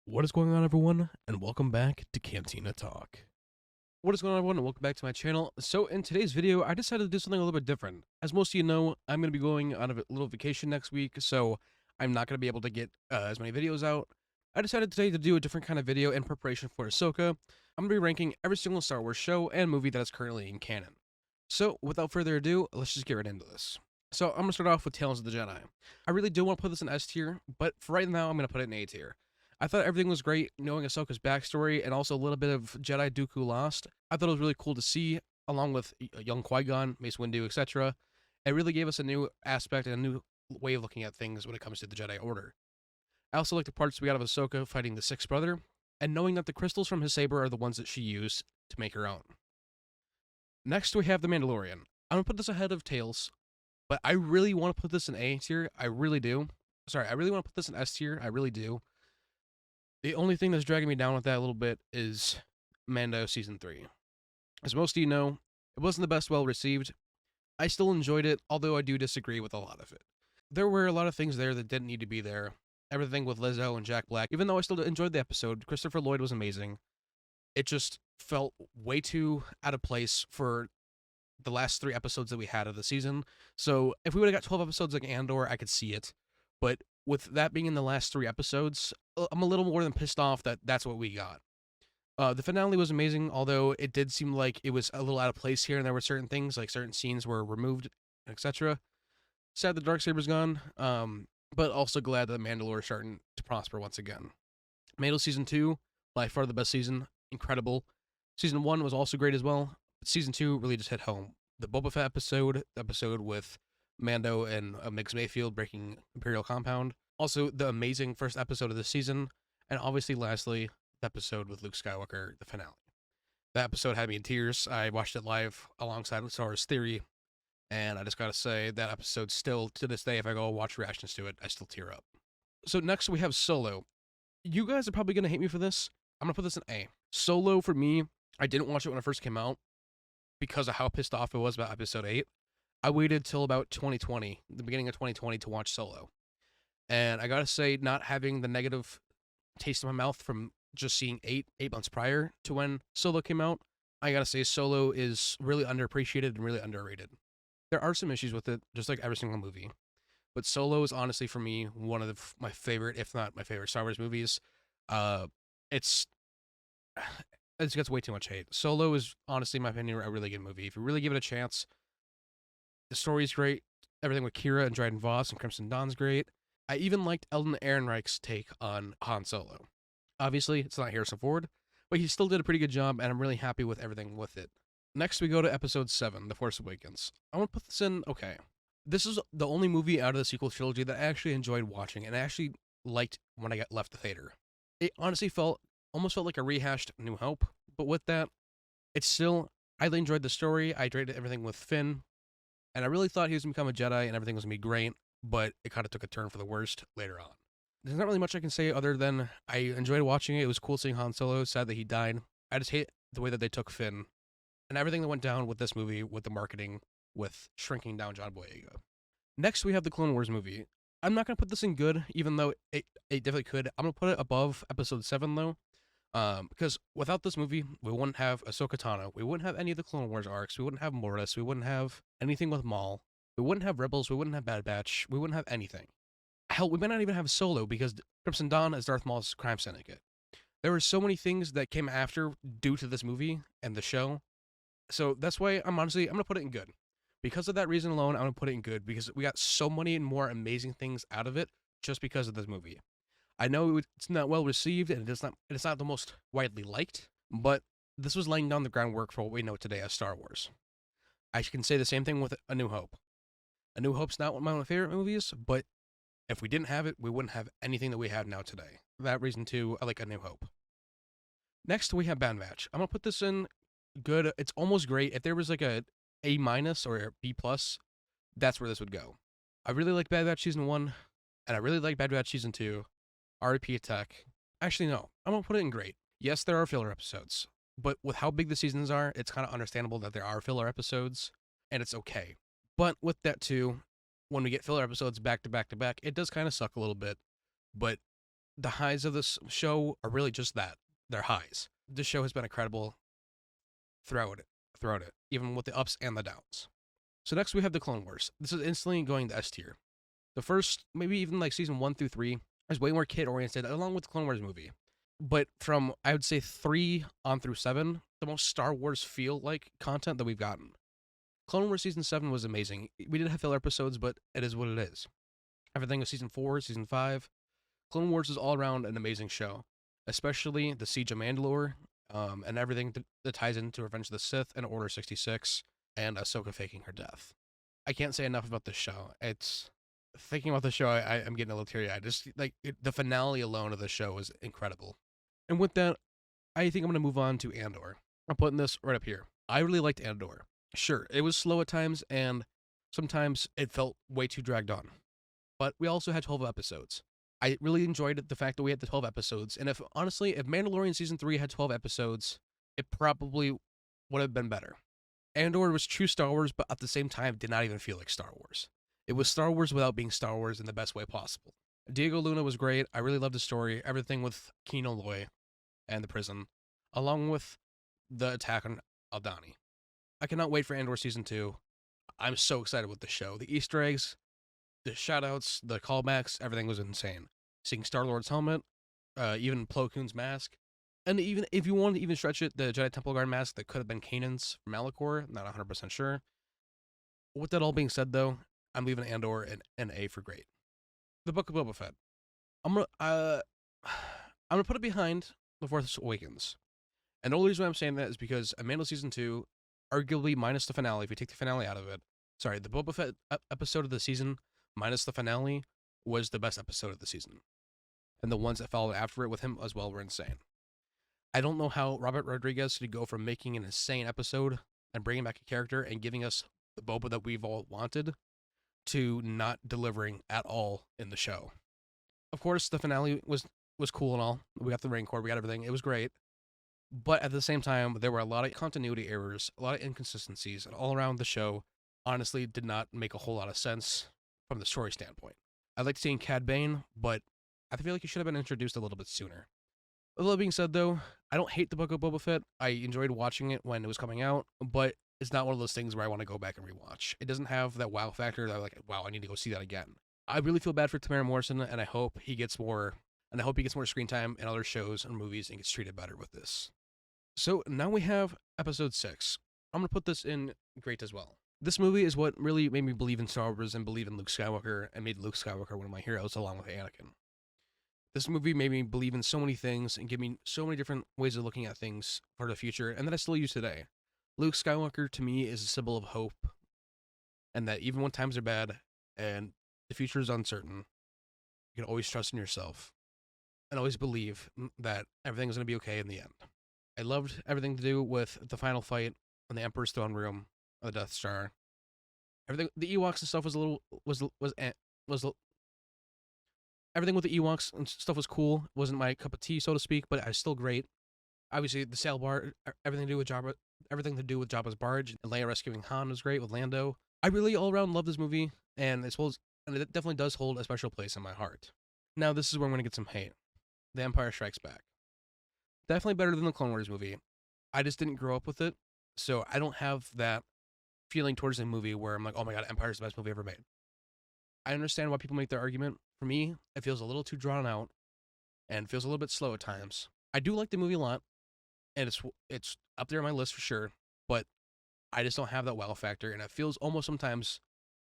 What is going on, everyone, and welcome back to Cantina Talk. What is going on, everyone, and welcome back to my channel. So, in today's video, I decided to do something a little bit different. As most of you know, I'm going to be going on a little vacation next week, so I'm not going to be able to get as many videos out. I decided today to do a different kind of video in preparation for Ahsoka. I'm going to be ranking every single Star Wars show and movie that is currently in canon. So, without further ado, let's just get right into this. So, I'm going to start off with Tales of the Jedi. I really do want to put this in S tier, but for right now, I'm going to put it in A tier. I thought everything was great, knowing Ahsoka's backstory and also a little bit of Jedi Dooku Lost. I thought it was really cool to see, along with young Qui-Gon, Mace Windu, etc. It really gave us a new aspect and a new way of looking at things when it comes to the Jedi Order. I also like the parts we got of Ahsoka fighting the Sixth Brother, and knowing that the crystals from his saber are the ones that she used to make her own. Next, we have The Mandalorian. I'm going to put this ahead of Tales, but I really want to put this in A tier. I really do. Sorry, I really want to put this in S tier. I really do. The only thing that's dragging me down with that a little bit is Mando Season 3. As most of you know, it wasn't the best well received. I still enjoyed it, although I do disagree with a lot of it. There were a lot of things there that didn't need to be there. Everything with Lizzo and Jack Black. Even though I still enjoyed the episode, Christopher Lloyd was amazing. It just felt way too out of place for the last 3 episodes that we had of the season. So if we would have got 12 episodes like Andor, I could see it. But with that being in the last 3 episodes, I'm a little more than pissed off that that's what we got. The finale was amazing, although it did seem like it was a little out of place here, and there were certain things, like certain scenes were removed, etc. Sad the Darksaber's gone, but also glad that Mandalore is starting to prosper once again. Mando Season 2, by far the best season, incredible. Season 1 was also great as well, but Season 2 really just hit home. The Boba Fett episode, the episode with Mando and Mix Mayfield breaking Imperial Compound. Also, the amazing first episode of the season. And obviously, lastly, the episode with Luke Skywalker, the finale. That episode had me in tears. I watched it live alongside Star Wars Theory. And I just gotta say, that episode still, to this day, if I go watch reactions to it, I still tear up. So next we have Solo. You guys are probably gonna hate me for this. I'm gonna put this in A. Solo, for me, I didn't watch it when it first came out because of how pissed off it was about episode 8. I waited till about 2020, the beginning of 2020, to watch Solo. And I gotta say, not having the negative taste in my mouth from just seeing eight months prior to when Solo came out, I gotta say Solo is really underappreciated and really underrated. There are some issues with it, just like every single movie. But Solo is honestly, for me, one of my favorite, if not my favorite, Star Wars movies. It's it gets way too much hate. Solo is honestly, in my opinion, a really good movie. If you really give it a chance, the story's great. Everything with Kira and Dryden Voss and Crimson Dawn's great. I even liked Eldon Ehrenreich's take on Han Solo. Obviously, it's not Harrison Ford, but he still did a pretty good job, and I'm really happy with everything with it. Next, we go to Episode 7, The Force Awakens. I want to put this in, okay. This is the only movie out of the sequel trilogy that I actually enjoyed watching, and I actually liked when I got left the theater. It honestly almost felt like a rehashed New Hope, but with that, it's still, I enjoyed the story, I enjoyed everything with Finn, and I really thought he was going to become a Jedi and everything was going to be great, but it kind of took a turn for the worst later on. There's not really much I can say other than I enjoyed watching it. It was cool seeing Han Solo. Sad that he died. I just hate the way that they took Finn and everything that went down with this movie, with the marketing, with shrinking down John Boyega. Next, we have the Clone Wars movie. I'm not going to put this in good, even though it definitely could. I'm going to put it above Episode 7, though, because without this movie, we wouldn't have Ahsoka Tano. We wouldn't have any of the Clone Wars arcs. We wouldn't have Mortis. We wouldn't have anything with Maul. We wouldn't have Rebels. We wouldn't have Bad Batch. We wouldn't have anything. Hell, we might not even have Solo because Crimson Dawn is Darth Maul's crime syndicate. There were so many things that came after due to this movie and the show. So that's why I'm going to put it in good. Because of that reason alone, I'm going to put it in good because we got so many more amazing things out of it just because of this movie. I know it's not well received and it's not the most widely liked, but this was laying down the groundwork for what we know today as Star Wars. I can say the same thing with A New Hope. A New Hope's not one of my favorite movies, but if we didn't have it, we wouldn't have anything that we have now today. For that reason, too, I like A New Hope. Next, we have Bad Batch. I'm going to put this in good. It's almost great. If there was like a A- or a B+, that's where this would go. I really like Bad Batch Season 1, and I really like Bad Batch Season 2. RP Attack. Actually, no. I'm going to put it in great. Yes, there are filler episodes, but with how big the seasons are, it's kind of understandable that there are filler episodes, and it's okay. But with that too, when we get filler episodes back to back to back, it does kind of suck a little bit. But the highs of this show are really just that. They're highs. This show has been incredible throughout it, even with the ups and the downs. So next we have the Clone Wars. This is instantly going to S tier. The first, maybe even like season 1 through 3, is way more kid oriented, along with the Clone Wars movie. But from, I would say, 3 on through 7, the most Star Wars feel like content that we've gotten. Clone Wars season 7 was amazing. We did have filler episodes, but it is what it is. Everything with season 4, season 5. Clone Wars is all around an amazing show, especially the Siege of Mandalore, and everything that ties into Revenge of the Sith and Order 66, and Ahsoka faking her death. I can't say enough about this show. It's thinking about the show, I'm getting a little teary-eyed. Just like the finale alone of the show is incredible. And with that, I think I'm gonna move on to Andor. I'm putting this right up here. I really liked Andor. Sure, it was slow at times, and sometimes it felt way too dragged on. But we also had 12 episodes. I really enjoyed the fact that we had the 12 episodes, and if Mandalorian season 3 had 12 episodes, it probably would have been better. Andor was true Star Wars, but at the same time did not even feel like Star Wars. It was Star Wars without being Star Wars in the best way possible. Diego Luna was great. I really loved the story, everything with Kino Loy and the prison, along with the attack on Aldhani. I cannot wait for Andor season 2. I'm so excited with the show. The Easter eggs, the shoutouts, the callbacks, everything was insane. Seeing Star-Lord's helmet, even Plo Koon's mask, and even if you want to even stretch it, the Jedi Temple Guard mask that could have been Kanan's from Malachor, not 100% sure. With that all being said, though, I'm leaving Andor an A for great. The Book of Boba Fett. I'm gonna put it behind The Force Awakens. And the only reason why I'm saying that is because Mando season 2, arguably minus the finale, if you take the finale out of it, sorry, the Boba Fett episode of the season minus the finale was the best episode of the season. And the ones that followed after it with him as well were insane. I don't know how Robert Rodriguez could go from making an insane episode and bringing back a character and giving us the Boba that we've all wanted to not delivering at all in the show. Of course, the finale was cool and all. We got the Rancor, we got everything. It was great. But at the same time, there were a lot of continuity errors, a lot of inconsistencies, and all around the show honestly did not make a whole lot of sense from the story standpoint. I liked seeing Cad Bane, but I feel like he should have been introduced a little bit sooner. With all that being said, though, I don't hate the Book of Boba Fett. I enjoyed watching it when it was coming out, but it's not one of those things where I want to go back and rewatch. It doesn't have that wow factor that I'm like, wow, I need to go see that again. I really feel bad for Tamara Morrison, and I hope he gets more screen time in other shows and movies and gets treated better with this. So now we have episode 6. I'm going to put this in great as well. This movie is what really made me believe in Star Wars and believe in Luke Skywalker and made Luke Skywalker one of my heroes along with Anakin. This movie made me believe in so many things and give me so many different ways of looking at things for the future and that I still use today. Luke Skywalker to me is a symbol of hope and that even when times are bad and the future is uncertain, you can always trust in yourself and always believe that everything is going to be okay in the end. I loved everything to do with the final fight on the Emperor's throne room of the Death Star. Everything, the Ewoks and stuff everything with the Ewoks and stuff was cool. It wasn't my cup of tea, so to speak, but it was still great. Obviously, the sail bar, everything to do with Jabba's barge, and Leia rescuing Han was great with Lando. I really all around love this movie, and it definitely does hold a special place in my heart. Now, this is where I'm going to get some hate. The Empire Strikes Back. Definitely better than the Clone Wars movie. I just didn't grow up with it, so I don't have that feeling towards the movie where I'm like, oh my god, Empire's the best movie ever made. I understand why people make their argument. For me, it feels a little too drawn out and feels a little bit slow at times. I do like the movie a lot, and it's up there on my list for sure, but I just don't have that wow factor, and it feels almost sometimes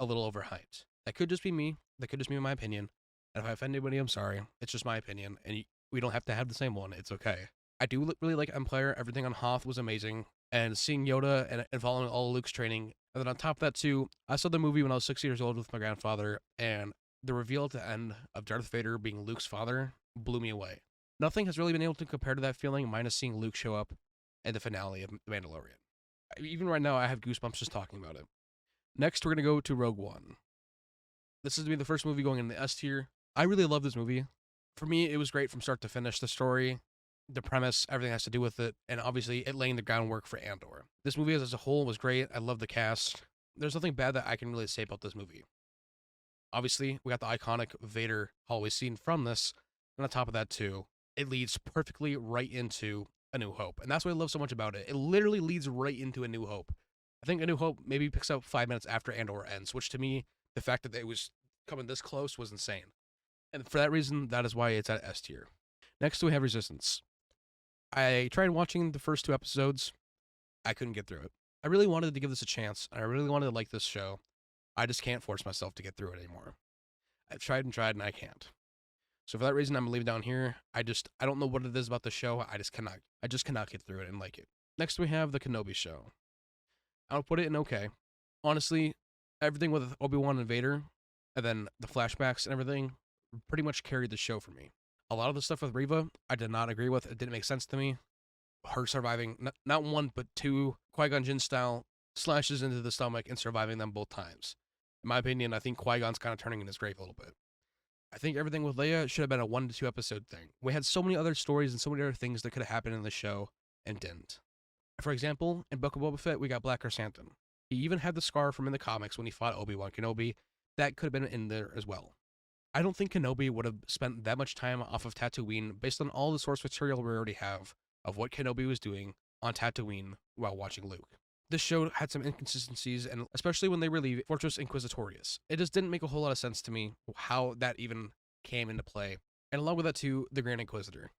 a little overhyped. That could just be me. That could just be my opinion. And if I offend anybody, I'm sorry. It's just my opinion, and we don't have to have the same one. It's okay. I do really like Empire. Everything on Hoth was amazing, and seeing Yoda and following all Luke's training. And then on top of that, too, I saw the movie when I was 6 years old with my grandfather, and the reveal at the end of Darth Vader being Luke's father blew me away. Nothing has really been able to compare to that feeling, minus seeing Luke show up in the finale of The Mandalorian. Even right now, I have goosebumps just talking about it. Next, we're going to go to Rogue One. This is going to be the first movie going in the S tier. I really love this movie. For me, it was great from start to finish. The story, the premise, everything has to do with it, and obviously it laying the groundwork for Andor. This movie as a whole was great. I love the cast. There's nothing bad that I can really say about this movie. Obviously, we got the iconic Vader hallway scene from this, And on top of that, too, it leads perfectly right into A New Hope. And that's what I love so much about it. It literally leads right into A New Hope. I think A New Hope maybe picks up 5 minutes after Andor ends, which to me, the fact that it was coming this close was insane. And for that reason, that is why it's at S tier. Next, we have Resistance. I tried watching the first 2 episodes. I couldn't get through it. I really wanted to give this a chance. I really wanted to like this show. I just can't force myself to get through it anymore. I've tried and I can't. So for that reason, I'm gonna leave it down here. I don't know what it is about the show. I just cannot get through it and like it. Next, we have the Kenobi show. I'll put it in okay. Honestly, everything with Obi-Wan and Vader, and then the flashbacks and everything, pretty much carried the show for me. A lot of the stuff with Reva, I did not agree with. It didn't make sense to me. Her surviving, not 1, but 2 Qui-Gon Jinn style slashes into the stomach and surviving them both times. In my opinion, I think Qui-Gon's kind of turning in his grave a little bit. I think everything with Leia should have been a 1 to 2 episode thing. We had so many other stories and so many other things that could have happened in the show and didn't. For example, in Book of Boba Fett, we got Black Chrysanthemum. He even had the scar from in the comics when he fought Obi-Wan Kenobi. That could have been in there as well. I don't think Kenobi would have spent that much time off of Tatooine based on all the source material we already have of what Kenobi was doing on Tatooine while watching Luke. This show had some inconsistencies, and especially when they relieved Fortress Inquisitorius. It just didn't make a whole lot of sense to me how that even came into play. And along with that too, the Grand Inquisitor.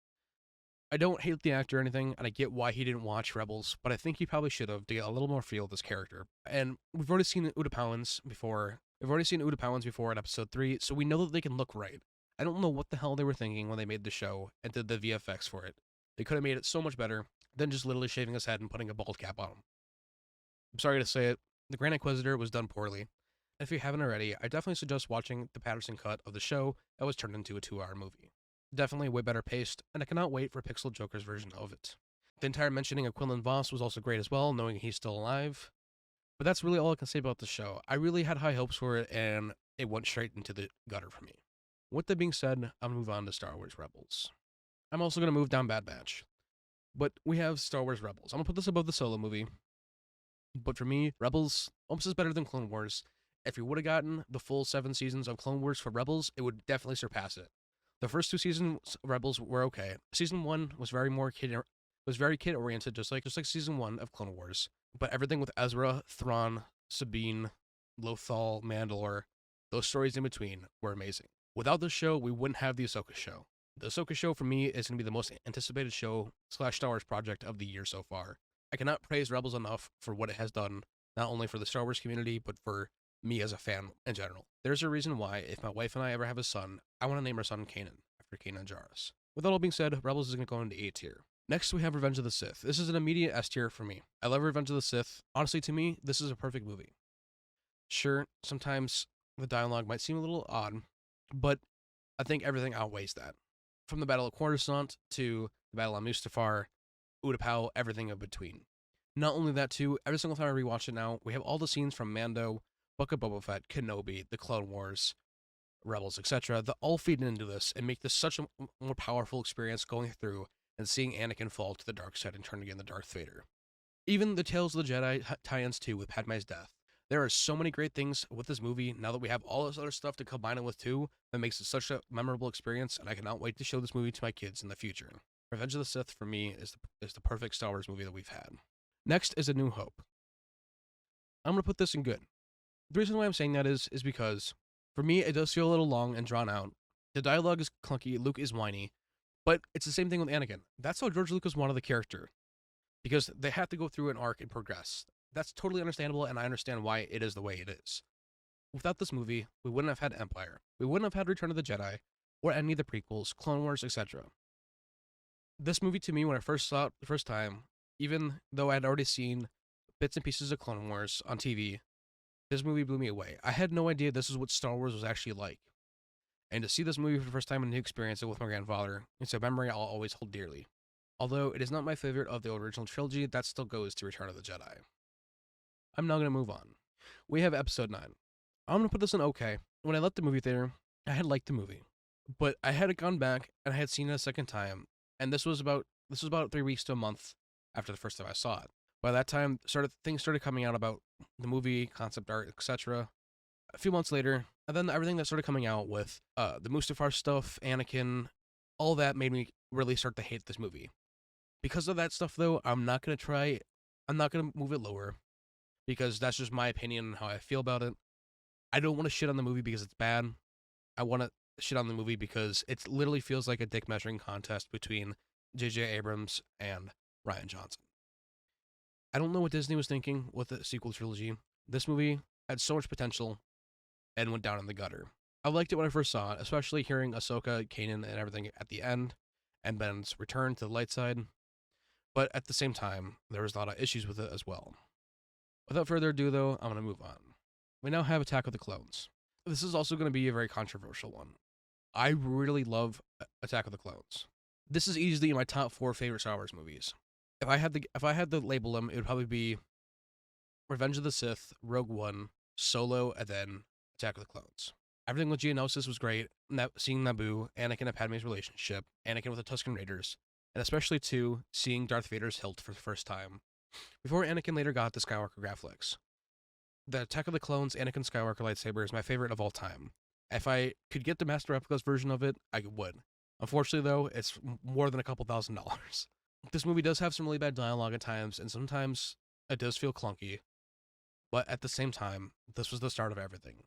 I don't hate the actor or anything, and I get why he didn't watch Rebels, but I think he probably should have to get a little more feel of this character. And we've already seen Utapauans before. In episode 3, so we know that they can look right. I don't know what the hell they were thinking when they made the show and did the VFX for it. They could have made it so much better than just literally shaving his head and putting a bald cap on him. I'm sorry to say it, the Grand Inquisitor was done poorly. If you haven't already, I definitely suggest watching the Patterson cut of the show that was turned into a 2-hour movie. Definitely way better paced, and I cannot wait for Pixel Joker's version of it. The entire mentioning of Quinlan Vos was also great as well, knowing he's still alive. But that's really all I can say about the show. I really had high hopes for it, and it went straight into the gutter for me. With that being said, I'll move on to Star Wars Rebels. I'm also going to move down Bad Batch. But we have Star Wars Rebels. I'm going to put this above the Solo movie. But for me, Rebels almost is better than Clone Wars. If we would have gotten the full 7 seasons of Clone Wars for Rebels, it would definitely surpass it. The first 2 seasons of Rebels were okay. Season 1 was very kid oriented, just like season 1 of Clone Wars. But everything with Ezra, Thrawn, Sabine, Lothal, Mandalore, those stories in between were amazing. Without this show, we wouldn't have the Ahsoka show. The Ahsoka show for me is going to be the most anticipated show / Star Wars project of the year so far. I cannot praise Rebels enough for what it has done, not only for the Star Wars community, but for me as a fan in general. There's a reason why, if my wife and I ever have a son, I want to name our son Kanan, after Kanan Jarrus. With that all being said, Rebels is going to go into A tier. Next, we have Revenge of the Sith. This is an immediate S tier for me. I love Revenge of the Sith. Honestly, to me, this is a perfect movie. Sure, sometimes the dialogue might seem a little odd, but I think everything outweighs that. From the Battle of Coruscant to the Battle of Mustafar, Utapau, everything in between. Not only that too, every single time I rewatch it now, we have all the scenes from Mando, Book of Boba Fett, Kenobi, the Clone Wars, Rebels, etc. that all feed into this and make this such a more powerful experience going through and seeing Anakin fall to the dark side and turn again to Darth Vader. Even the Tales of the Jedi tie-ins too with Padme's death. There are so many great things with this movie now that we have all this other stuff to combine it with too that makes it such a memorable experience, and I cannot wait to show this movie to my kids in the future. Revenge of the Sith for me is the perfect Star Wars movie that we've had. Next is A New Hope. I'm going to put this in good. The reason why I'm saying that is because, for me, it does feel a little long and drawn out. The dialogue is clunky, Luke is whiny, but it's the same thing with Anakin. That's how George Lucas wanted the character, because they have to go through an arc and progress. That's totally understandable, and I understand why it is the way it is. Without this movie, we wouldn't have had Empire. We wouldn't have had Return of the Jedi, or any of the prequels, Clone Wars, etc. This movie, to me, when I first saw it the first time, even though I had already seen bits and pieces of Clone Wars on TV, this movie blew me away. I had no idea this is what Star Wars was actually like. And to see this movie for the first time and to experience it with my grandfather, it's a memory I'll always hold dearly. Although it is not my favorite of the original trilogy, that still goes to Return of the Jedi. I'm now going to move on. We have Episode 9. I'm going to put this in okay. When I left the movie theater, I had liked the movie. But I had gone back and I had seen it a second time. And this was about 3 weeks to a month after the first time I saw it. By that time, things started coming out about the movie, concept art, etc. A few months later, and then everything that started coming out with the Mustafar stuff, Anakin, All that made me really start to hate this movie. Because of that stuff, though, I'm not going to move it lower because that's just my opinion and how I feel about it. I don't want to shit on the movie because it's bad. I want to shit on the movie because it literally feels like a dick measuring contest between J.J. Abrams and Rian Johnson. I don't know what Disney was thinking with the sequel trilogy. This movie had so much potential and went down in the gutter. I liked it when I first saw it, especially hearing Ahsoka, Kanan, and everything at the end, and Ben's return to the light side. But at the same time, there was a lot of issues with it as well. Without further ado, though, I'm going to move on. We now have Attack of the Clones. This is also going to be a very controversial one. I really love Attack of the Clones. This is easily my top 4 favorite Star Wars movies. If I had to label them, it would probably be Revenge of the Sith, Rogue One, Solo, and then Attack of the Clones. Everything with Geonosis was great. Seeing Naboo, Anakin and Padme's relationship, Anakin with the Tusken Raiders, and especially too seeing Darth Vader's hilt for the first time before Anakin later got the Skywalker graphics. The Attack of the Clones Anakin Skywalker lightsaber is my favorite of all time. If I could get the Master Replicas version of it, I would. Unfortunately, though, it's more than a couple $1,000s. This movie does have some really bad dialogue at times, and sometimes it does feel clunky. But at the same time, this was the start of everything.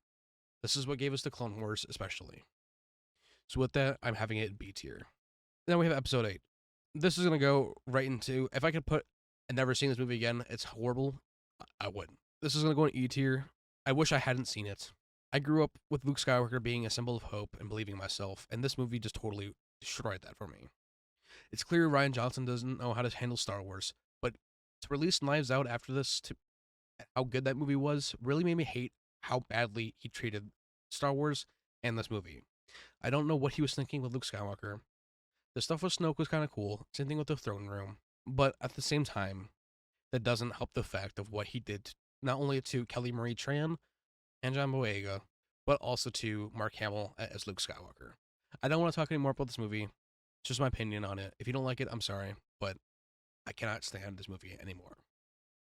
This is what gave us the Clone Wars, especially. So with that, I'm having it in B tier. Then we have Episode 8. This is going to go right into, if I could put, I've never seen this movie again, it's horrible, I wouldn't. This is going to go in E tier. I wish I hadn't seen it. I grew up with Luke Skywalker being a symbol of hope and believing in myself, and this movie just totally destroyed that for me. It's clear Rian Johnson doesn't know how to handle Star Wars, but to release Knives Out after this, to how good that movie was, really made me hate how badly he treated Star Wars and this movie. I don't know what he was thinking with Luke Skywalker. The stuff with Snoke was kind of cool, same thing with the throne room, but at the same time, that doesn't help the fact of what he did not only to Kelly Marie Tran and John Boyega, but also to Mark Hamill as Luke Skywalker. I don't want to talk anymore about this movie. It's just my opinion on it. If you don't like it, I'm sorry, but I cannot stand this movie anymore.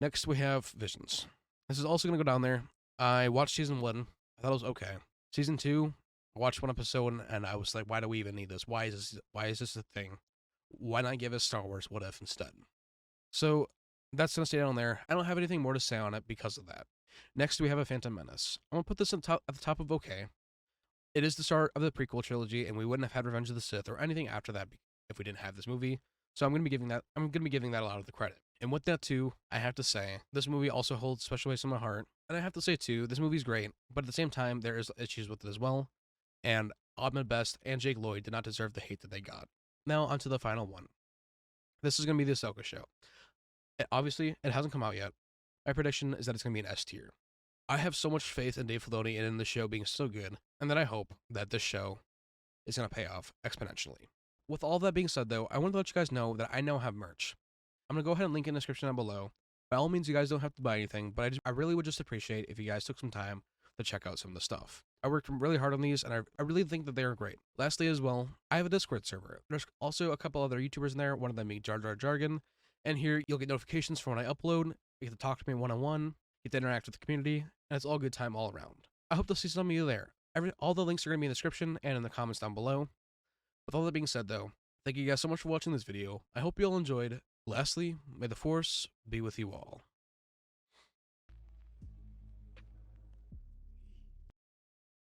Next, we have Visions. This is also going to go down there. I watched season 1. I thought it was okay. Season 2, I watched one episode, and I was like, why do we even need this? Why is this a thing? Why not give us Star Wars What If instead? So that's going to stay down there. I don't have anything more to say on it because of that. Next, we have a Phantom Menace. I'm going to put this at the top of okay. It is the start of the prequel trilogy, and we wouldn't have had Revenge of the Sith or anything after that if we didn't have this movie. So I'm going to be giving that a lot of the credit. And with that too, I have to say, this movie also holds a special place in my heart. And I have to say too, this movie's great, but at the same time, there is issues with it as well. And Ahmed Best and Jake Lloyd did not deserve the hate that they got. Now onto the final one. This is going to be the Ahsoka show. Obviously, it hasn't come out yet. My prediction is that it's going to be an S tier. I have so much faith in Dave Filoni and in the show being so good, and that I hope that this show is going to pay off exponentially. With all that being said, though, I want to let you guys know that I now have merch. I'm going to go ahead and link in the description down below. By all means, you guys don't have to buy anything, but I really would just appreciate if you guys took some time to check out some of the stuff. I worked really hard on these, and I really think that they are great. Lastly as well, I have a Discord server. There's also a couple other YouTubers in there, one of them being Jar Jar Jargon, and here you'll get notifications for when I upload, you get to talk to me one-on-one, get to interact with the community, and it's all good time all around. I hope to see some of you there. All the links are going to be in the description and in the comments down below. With all that being said, though, thank you guys so much for watching this video. I hope you all enjoyed. Lastly, may the Force be with you all.